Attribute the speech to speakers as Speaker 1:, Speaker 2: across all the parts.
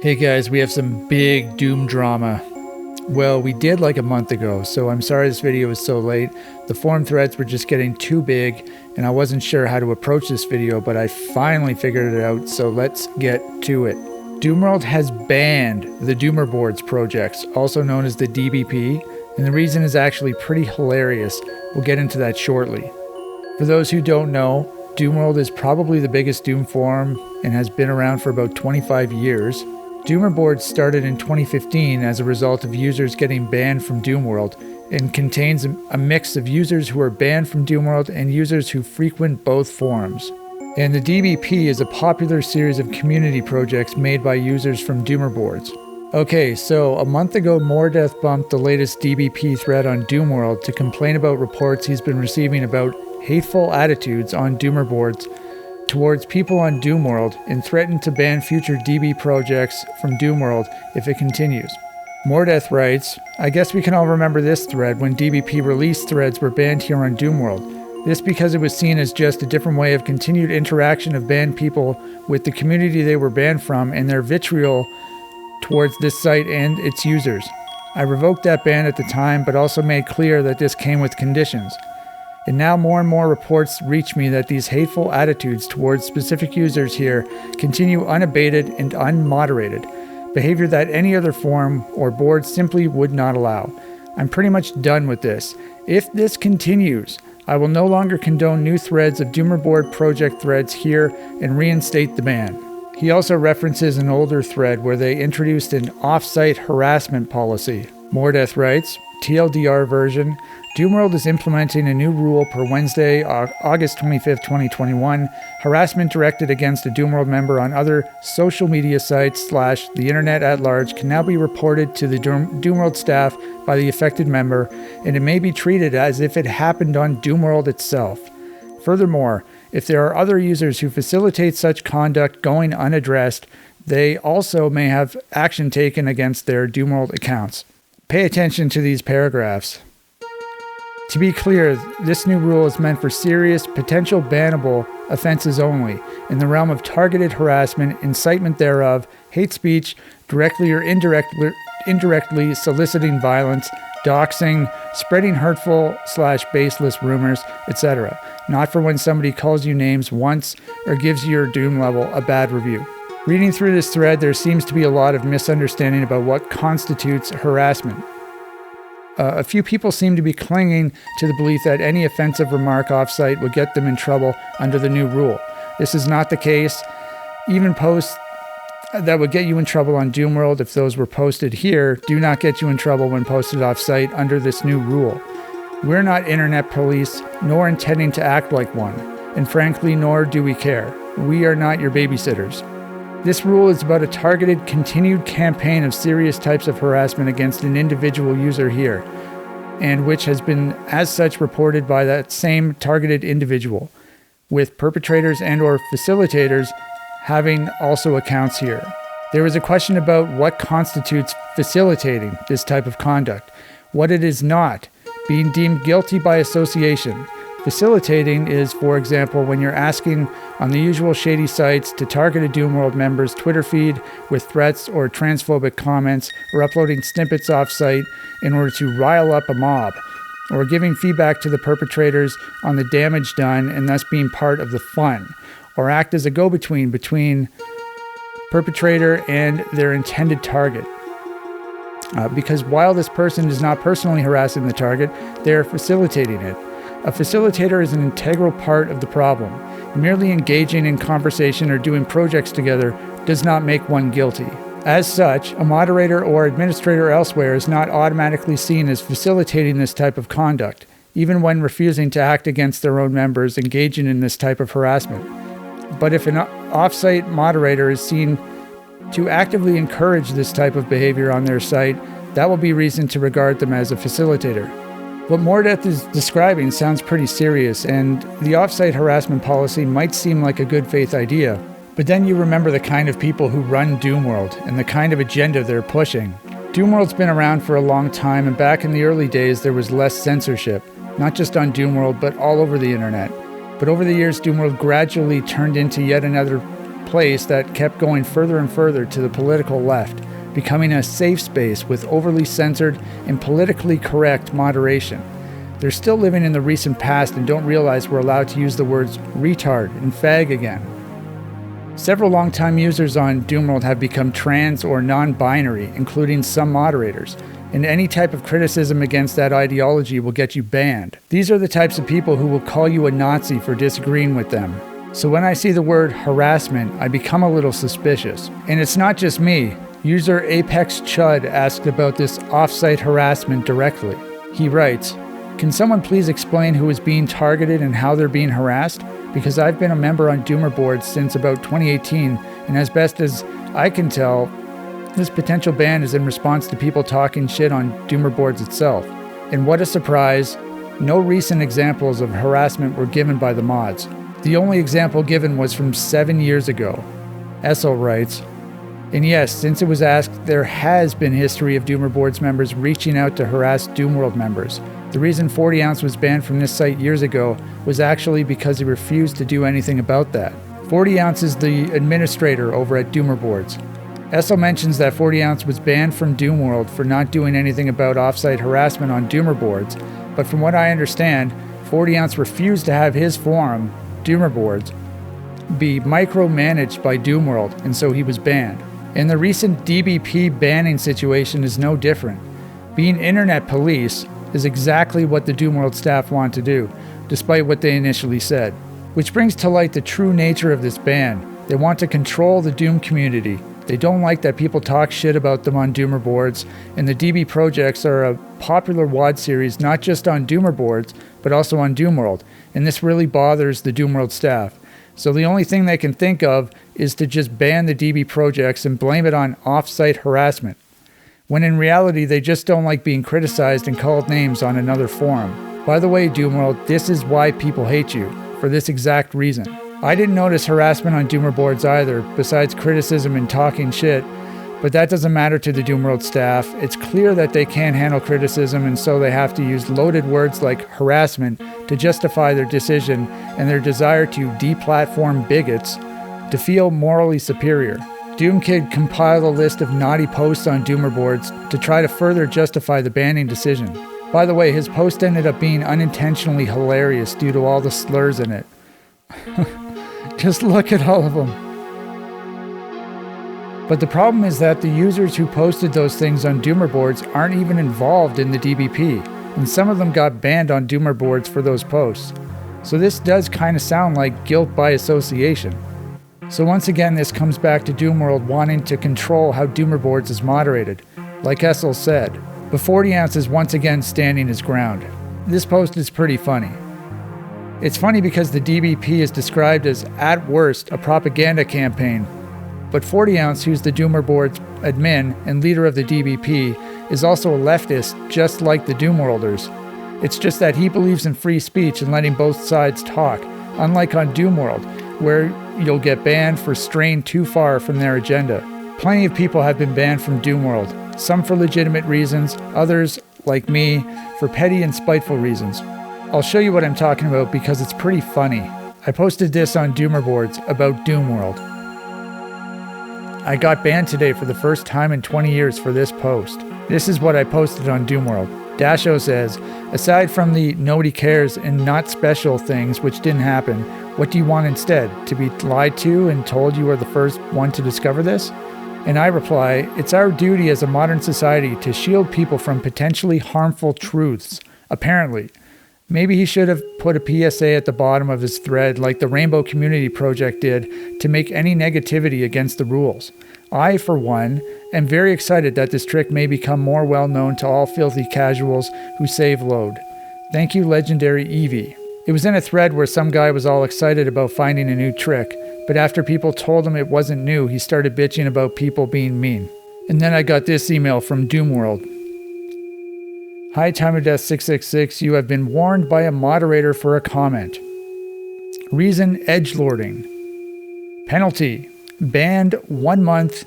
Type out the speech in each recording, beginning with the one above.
Speaker 1: Hey guys, we have some big Doom drama. Well, we did like a month ago, so I'm sorry this video was so late. The forum threads were just getting too big, and I wasn't sure how to approach this video, but I finally figured it out, so let's get to it. Doomworld has banned the Doomer Boards projects, also known as the DBP, and the reason is actually pretty hilarious. We'll get into that shortly. For those who don't know, Doomworld is probably the biggest Doom forum and has been around for about 25 years. Doomer Boards started in 2015 as a result of users getting banned from Doomworld and contains a mix of users who are banned from Doomworld and users who frequent both forums. And the DBP is a popular series of community projects made by users from Doomer Boards. Okay, so a month ago, Moredeath bumped the latest DBP thread on Doomworld to complain about reports he's been receiving about hateful attitudes on Doomer Boards towards people on Doomworld and threatened to ban future DB projects from Doomworld if it continues. Moredeath writes, I guess we can all remember this thread when DBP release threads were banned here on Doomworld. This because it was seen as just a different way of continued interaction of banned people with the community they were banned from and their vitriol towards this site and its users. I revoked that ban at the time, but also made clear that this came with conditions. And now more and more reports reach me that these hateful attitudes towards specific users here continue unabated and unmoderated, behavior that any other forum or board simply would not allow. I'm pretty much done with this. If this continues, I will no longer condone new threads of Doomer Board project threads here and reinstate the ban. He also references an older thread where they introduced an off-site harassment policy. Moredeath writes, TLDR version, Doomworld is implementing a new rule per Wednesday, August 25th, 2021. Harassment directed against a Doomworld member on other social media sites / the internet at large can now be reported to the Doomworld staff by the affected member, and it may be treated as if it happened on Doomworld itself. Furthermore, if there are other users who facilitate such conduct going unaddressed, they also may have action taken against their Doomworld accounts. Pay attention to these paragraphs. To be clear, this new rule is meant for serious, potential bannable offenses only, in the realm of targeted harassment, incitement thereof, hate speech, directly or indirectly soliciting violence, doxing, spreading hurtful / baseless rumors, etc. Not for when somebody calls you names once or gives your Doom level a bad review. Reading through this thread, there seems to be a lot of misunderstanding about what constitutes harassment. A few people seem to be clinging to the belief that any offensive remark offsite would get them in trouble under the new rule. This is not the case. Even posts that would get you in trouble on Doomworld, if those were posted here, do not get you in trouble when posted offsite under this new rule. We're not internet police, nor intending to act like one, and frankly, nor do we care. We are not your babysitters. This rule is about a targeted, continued campaign of serious types of harassment against an individual user here, and which has been as such reported by that same targeted individual, with perpetrators and or facilitators having also accounts here. There was a question about what constitutes facilitating this type of conduct, what it is not, being deemed guilty by association. Facilitating is, for example, when you're asking on the usual shady sites to target a Doomworld member's Twitter feed with threats or transphobic comments, or uploading snippets off-site in order to rile up a mob, or giving feedback to the perpetrators on the damage done and thus being part of the fun, or act as a go-between between perpetrator and their intended target. Because while this person is not personally harassing the target, they are facilitating it. A facilitator is an integral part of the problem. Merely engaging in conversation or doing projects together does not make one guilty. As such, a moderator or administrator elsewhere is not automatically seen as facilitating this type of conduct, even when refusing to act against their own members engaging in this type of harassment. But if an off-site moderator is seen to actively encourage this type of behavior on their site, that will be reason to regard them as a facilitator. What Moredeath is describing sounds pretty serious, and the off-site harassment policy might seem like a good faith idea, but then you remember the kind of people who run Doomworld and the kind of agenda they're pushing. Doomworld's been around for a long time, and back in the early days there was less censorship, not just on Doomworld but all over the internet. But over the years, Doomworld gradually turned into yet another place that kept going further and further to the political left, becoming a safe space with overly censored and politically correct moderation. They're still living in the recent past and don't realize we're allowed to use the words retard and fag again. Several longtime users on Doomworld have become trans or non-binary, including some moderators, and any type of criticism against that ideology will get you banned. These are the types of people who will call you a Nazi for disagreeing with them. So when I see the word harassment, I become a little suspicious. And it's not just me. User Apex Chud asked about this off-site harassment directly. He writes, "Can someone please explain who is being targeted and how they're being harassed? Because I've been a member on Doomer boards since about 2018, and as best as I can tell, this potential ban is in response to people talking shit on Doomer boards itself. And what a surprise, no recent examples of harassment were given by the mods. The only example given was from 7 years ago." Essel writes, "And yes, since it was asked, there has been history of Doomer boards members reaching out to harass Doomworld members. The reason 40 Ounce was banned from this site years ago was actually because he refused to do anything about that. 40 Ounce is the administrator over at Doomer boards. Essel mentions that 40 Ounce was banned from Doomworld for not doing anything about offsite harassment on Doomer boards, but from what I understand, 40 Ounce refused to have his forum, Doomer boards, be micromanaged by Doomworld, and so he was banned. And the recent DBP banning situation is no different. Being internet police is exactly what the Doomworld staff want to do, despite what they initially said. Which brings to light the true nature of this ban. They want to control the Doom community. They don't like that people talk shit about them on Doomer boards, and the DB projects are a popular WOD series not just on Doomer boards, but also on Doomworld, and this really bothers the Doomworld staff. So the only thing they can think of is to just ban the DB projects and blame it on off-site harassment, when in reality they just don't like being criticized and called names on another forum. By the way, Doomworld, this is why people hate you, for this exact reason. I didn't notice harassment on Doomer boards either, besides criticism and talking shit, but that doesn't matter to the Doomworld staff. It's clear that they can't handle criticism, and so they have to use loaded words like harassment to justify their decision and their desire to deplatform bigots to feel morally superior. Doomkid compiled a list of naughty posts on Doomer boards to try to further justify the banning decision. By the way, his post ended up being unintentionally hilarious due to all the slurs in it. Just look at all of them. But the problem is that the users who posted those things on Doomer boards aren't even involved in the DBP, and some of them got banned on Doomer boards for those posts. So this does kind of sound like guilt by association. So once again, this comes back to Doomworld wanting to control how Doomer boards is moderated, like Essel said. But 40 Ounce is once again standing his ground. This post is pretty funny. It's funny because the DBP is described as, at worst, a propaganda campaign. But 40 Ounce, who's the Doomer board's admin and leader of the DBP, is also a leftist, just like the Doomworlders. It's just that he believes in free speech and letting both sides talk, unlike on Doomworld, where you'll get banned for straying too far from their agenda. Plenty of people have been banned from Doomworld, some for legitimate reasons, others, like me, for petty and spiteful reasons. I'll show you what I'm talking about because it's pretty funny. I posted this on Doomer boards about Doomworld. I got banned today for the first time in 20 years for this post. This is what I posted on Doomworld. Dasho says, aside from the nobody cares and not special things which didn't happen, what do you want instead? To be lied to and told you are the first one to discover this? And I reply, it's our duty as a modern society to shield people from potentially harmful truths, apparently. Maybe he should have put a PSA at the bottom of his thread like the Rainbow Community Project did to make any negativity against the rules. I, for one, am very excited that this trick may become more well known to all filthy casuals who save load. Thank you, Legendary Eevee. It was in a thread where some guy was all excited about finding a new trick, but after people told him it wasn't new, he started bitching about people being mean. And then I got this email from Doomworld. Hi, Time of Death 666, you have been warned by a moderator for a comment. Reason, edgelording. Penalty, banned 1 month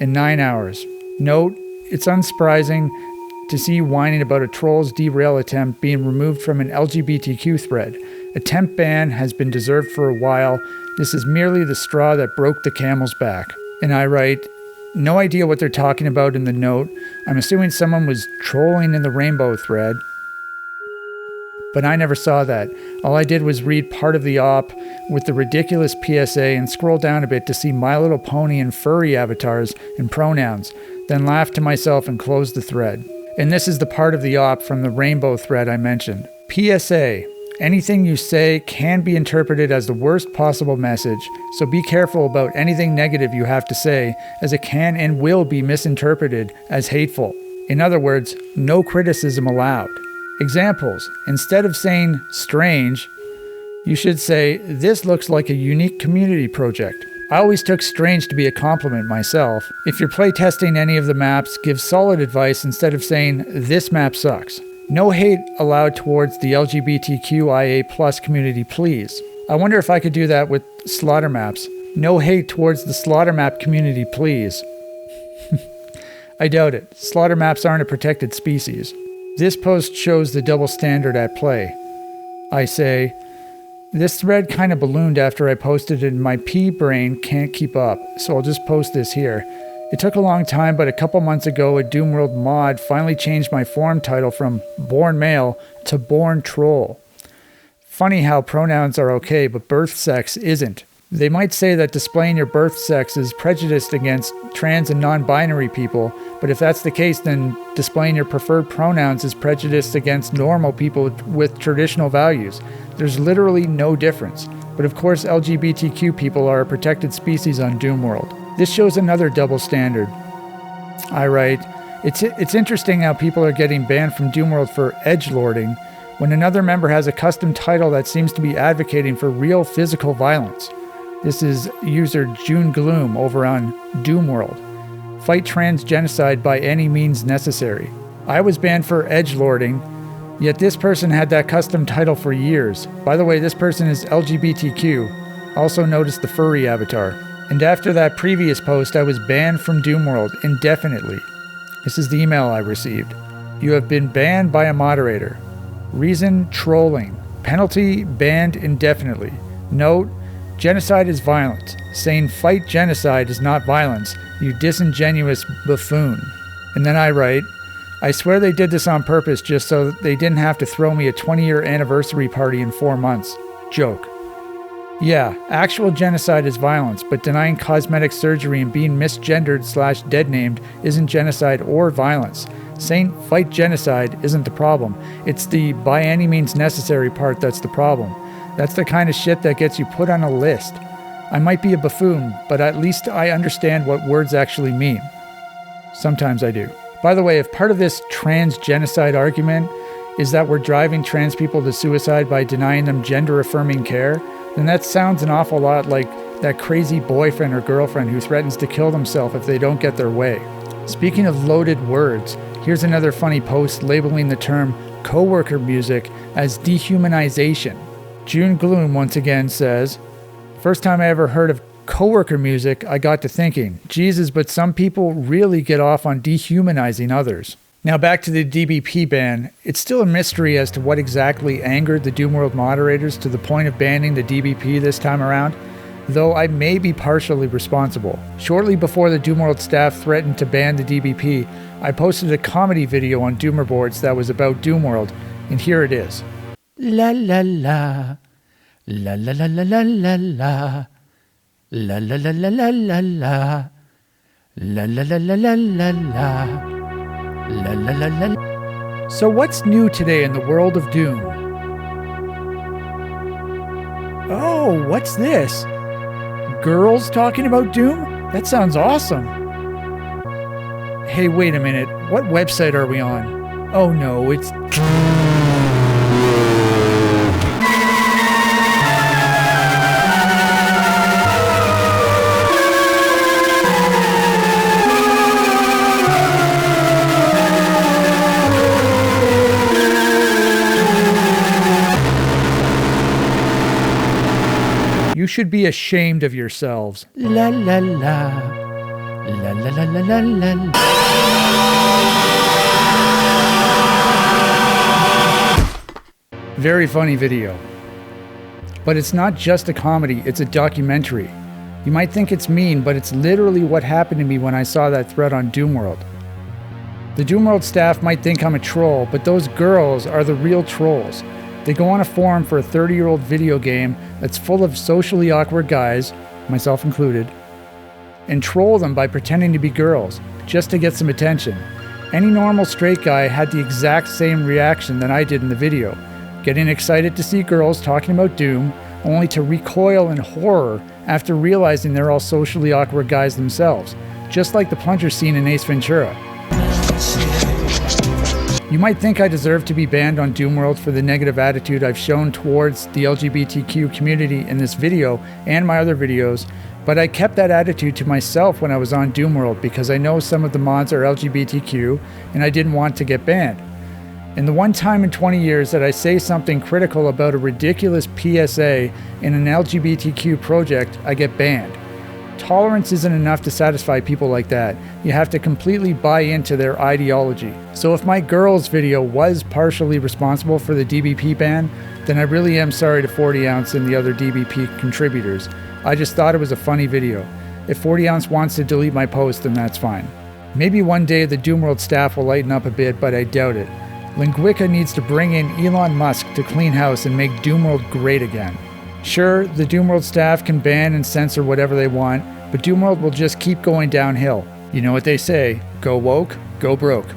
Speaker 1: and 9 hours. Note, it's unsurprising to see you whining about a troll's derail attempt being removed from an LGBTQ thread. A temp ban has been deserved for a while. This is merely the straw that broke the camel's back. And I write, no idea what they're talking about in the note. I'm assuming someone was trolling in the rainbow thread. But I never saw that. All I did was read part of the op with the ridiculous PSA and scroll down a bit to see My Little Pony and furry avatars and pronouns, then laugh to myself and close the thread. And this is the part of the op from the rainbow thread I mentioned. PSA. Anything you say can be interpreted as the worst possible message, so be careful about anything negative you have to say, as it can and will be misinterpreted as hateful. In other words, no criticism allowed. Examples. Instead of saying strange, you should say, this looks like a unique community project. I always took strange to be a compliment myself. If you're playtesting any of the maps, give solid advice instead of saying, this map sucks. No hate allowed towards the LGBTQIA+ community, please. I wonder if I could do that with slaughter maps. No hate towards the slaughter map community, please. I doubt it. Slaughter maps aren't a protected species. This post shows the double standard at play. I say, this thread kind of ballooned after I posted it and my pea brain can't keep up, so I'll just post this here. It took a long time, but a couple months ago, a Doomworld mod finally changed my forum title from Born Male to Born Troll. Funny how pronouns are okay, but birth sex isn't. They might say that displaying your birth sex is prejudiced against trans and non-binary people, but if that's the case, then displaying your preferred pronouns is prejudiced against normal people with traditional values. There's literally no difference. But of course, LGBTQ people are a protected species on Doomworld. This shows another double standard. I write, it's interesting how people are getting banned from Doomworld for edgelording when another member has a custom title that seems to be advocating for real physical violence. This is user June Gloom over on Doomworld. Fight trans genocide by any means necessary. I was banned for edgelording, yet this person had that custom title for years. By the way, this person is LGBTQ. Also notice the furry avatar. And after that previous post, I was banned from Doomworld indefinitely. This is the email I received. You have been banned by a moderator. Reason, trolling. Penalty, banned indefinitely. Note, genocide is violence. Saying fight genocide is not violence, you disingenuous buffoon. And then I write, I swear they did this on purpose just so they didn't have to throw me a 20-year anniversary party in 4 months. Joke. Yeah, actual genocide is violence, but denying cosmetic surgery and being misgendered/dead-named isn't genocide or violence. Saying fight genocide isn't the problem. It's the by any means necessary part that's the problem. That's the kind of shit that gets you put on a list. I might be a buffoon, but at least I understand what words actually mean. Sometimes I do. By the way, if part of this trans genocide argument is that we're driving trans people to suicide by denying them gender-affirming care, then that sounds an awful lot like that crazy boyfriend or girlfriend who threatens to kill themselves if they don't get their way. Speaking of loaded words, here's another funny post labeling the term coworker music as dehumanization. June Gloom once again says, first time I ever heard of coworker music, I got to thinking, Jesus, but some people really get off on dehumanizing others. Now back to the DBP ban. It's still a mystery as to what exactly angered the Doomworld moderators to the point of banning the DBP this time around, though I may be partially responsible. Shortly before the Doomworld staff threatened to ban the DBP, I posted a comedy video on Doomer boards that was about Doomworld, and here it is. La la la, la la la la la la la, la la la la la la la, la la la la la la la. La, la, la, la. So what's new today in the world of Doom? Oh, what's this? Girls talking about Doom? That sounds awesome. Hey, wait a minute. What website are we on? Oh no, it's... You should be ashamed of yourselves. La la la. La la la la la la la. Very funny video. But it's not just a comedy, it's a documentary. You might think it's mean, but it's literally what happened to me when I saw that thread on Doomworld. The Doomworld staff might think I'm a troll, but those girls are the real trolls. They go on a forum for a 30-year-old video game that's full of socially awkward guys, myself included, and troll them by pretending to be girls, just to get some attention. Any normal straight guy had the exact same reaction that I did in the video, getting excited to see girls talking about Doom, only to recoil in horror after realizing they're all socially awkward guys themselves, just like the plunger scene in Ace Ventura. You might think I deserve to be banned on Doomworld for the negative attitude I've shown towards the LGBTQ community in this video and my other videos, but I kept that attitude to myself when I was on Doomworld because I know some of the mods are LGBTQ and I didn't want to get banned. And the one time in 20 years that I say something critical about a ridiculous PSA in an LGBTQ project, I get banned. Tolerance isn't enough to satisfy people like that. You have to completely buy into their ideology. So if my girls video was partially responsible for the DBP ban, then I really am sorry to 40 Ounce and the other DBP contributors. I just thought it was a funny video. If 40 Ounce wants to delete my post, then that's fine. Maybe one day the Doomworld staff will lighten up a bit, but I doubt it. Linguica needs to bring in Elon Musk to clean house and make Doomworld great again. Sure, the Doomworld staff can ban and censor whatever they want, but Doomworld will just keep going downhill. You know what they say, go woke, go broke.